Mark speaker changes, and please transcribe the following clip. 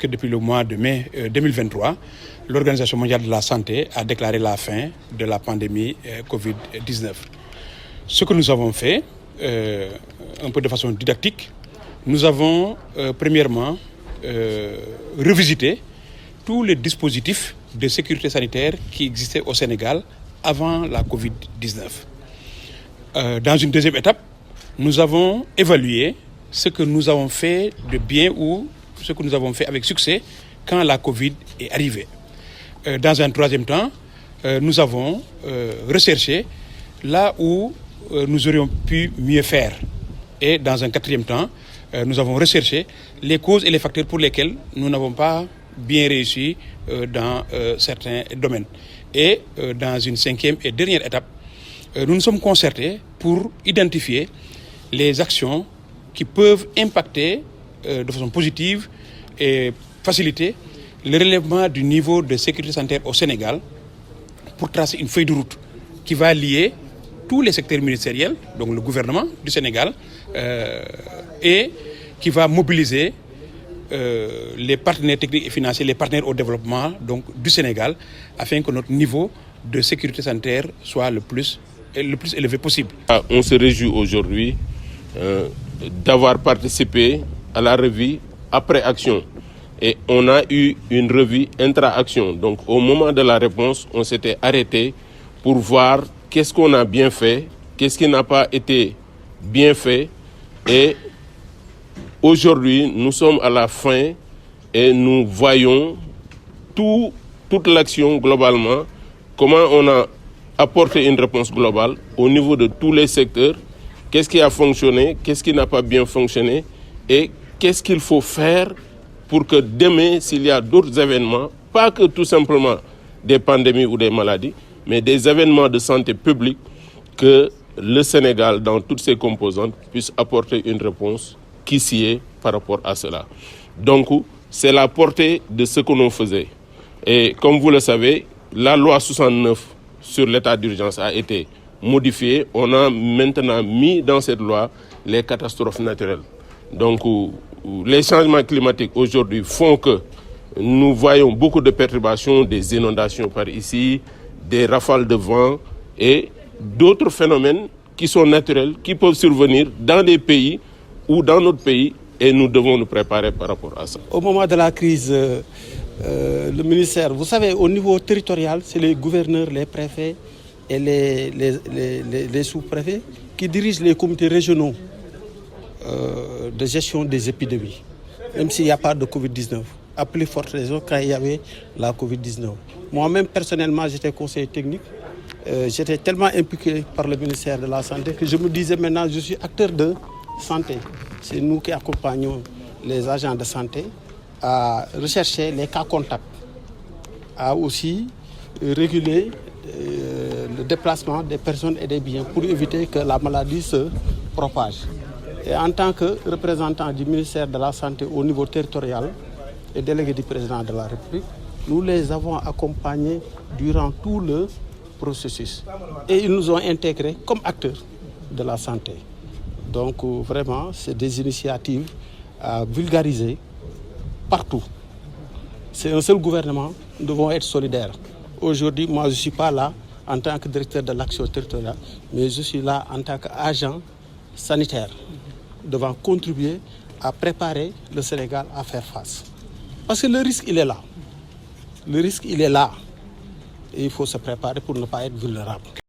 Speaker 1: que depuis le mois de mai 2023, l'Organisation mondiale de la santé a déclaré la fin de la pandémie Covid-19. Ce que nous avons fait, un peu de façon didactique, nous avons premièrement revisité tous les dispositifs de sécurité sanitaire qui existaient au Sénégal avant la Covid-19. Dans une deuxième étape, nous avons évalué ce que nous avons fait de bien ou ce que nous avons fait avec succès quand la Covid est arrivée. Dans un troisième temps, nous avons recherché là où nous aurions pu mieux faire. Et dans un quatrième temps, nous avons recherché les causes et les facteurs pour lesquels nous n'avons pas bien réussi dans certains domaines. Et dans une cinquième et dernière étape, nous nous sommes concertés pour identifier les actions qui peuvent impacter de façon positive et faciliter le relèvement du niveau de sécurité sanitaire au Sénégal pour tracer une feuille de route qui va lier tous les secteurs ministériels, donc le gouvernement du Sénégal, et qui va mobiliser les partenaires techniques et financiers, les partenaires au développement donc, du Sénégal, afin que notre niveau de sécurité sanitaire soit le plus élevé possible.
Speaker 2: On se réjouit aujourd'hui d'avoir participé à la revue après action. Et on a eu une revue intra-action. Donc au moment de la réponse, on s'était arrêté pour voir qu'est-ce qu'on a bien fait, qu'est-ce qui n'a pas été bien fait. Et aujourd'hui, nous sommes à la fin et nous voyons toute l'action globalement, comment on a apporté une réponse globale au niveau de tous les secteurs. Qu'est-ce qui a fonctionné, qu'est-ce qui n'a pas bien fonctionné et qu'est-ce qu'il faut faire pour que demain, s'il y a d'autres événements, pas que tout simplement des pandémies ou des maladies, mais des événements de santé publique, que le Sénégal, dans toutes ses composantes, puisse apporter une réponse qui s'y est par rapport à cela. Donc, c'est la portée de ce que l'on faisait. Et comme vous le savez, la loi 69 sur l'état d'urgence a été modifiée. On a maintenant mis dans cette loi les catastrophes naturelles. Donc, les changements climatiques aujourd'hui font que nous voyons beaucoup de perturbations, des inondations par ici, des rafales de vent et d'autres phénomènes qui sont naturels, qui peuvent survenir dans les pays ou dans notre pays et nous devons nous préparer par rapport à ça.
Speaker 3: Au moment de la crise, le ministère, vous savez, au niveau territorial, c'est les gouverneurs, les préfets et les sous-préfets qui dirigent les comités régionaux de gestion des épidémies, même s'il n'y a pas de Covid-19. À plus forte raison quand il y avait la Covid-19. Moi-même, personnellement, j'étais conseiller technique. J'étais tellement impliqué par le ministère de la Santé que je me disais maintenant, je suis acteur de santé. C'est nous qui accompagnons les agents de santé à rechercher les cas contacts, à aussi réguler le déplacement des personnes et des biens pour éviter que la maladie se propage. Et en tant que représentant du ministère de la Santé au niveau territorial et délégué du président de la République, nous les avons accompagnés durant tout le processus. Et ils nous ont intégrés comme acteurs de la santé. Donc vraiment, c'est des initiatives à vulgariser partout. C'est un seul gouvernement, nous devons être solidaires. Aujourd'hui, moi je ne suis pas là en tant que directeur de l'action territoriale, mais je suis là en tant qu'agent sanitaire, devant contribuer à préparer le Sénégal à faire face. Parce que le risque, il est là. Le risque, il est là. Et il faut se préparer pour ne pas être vulnérable.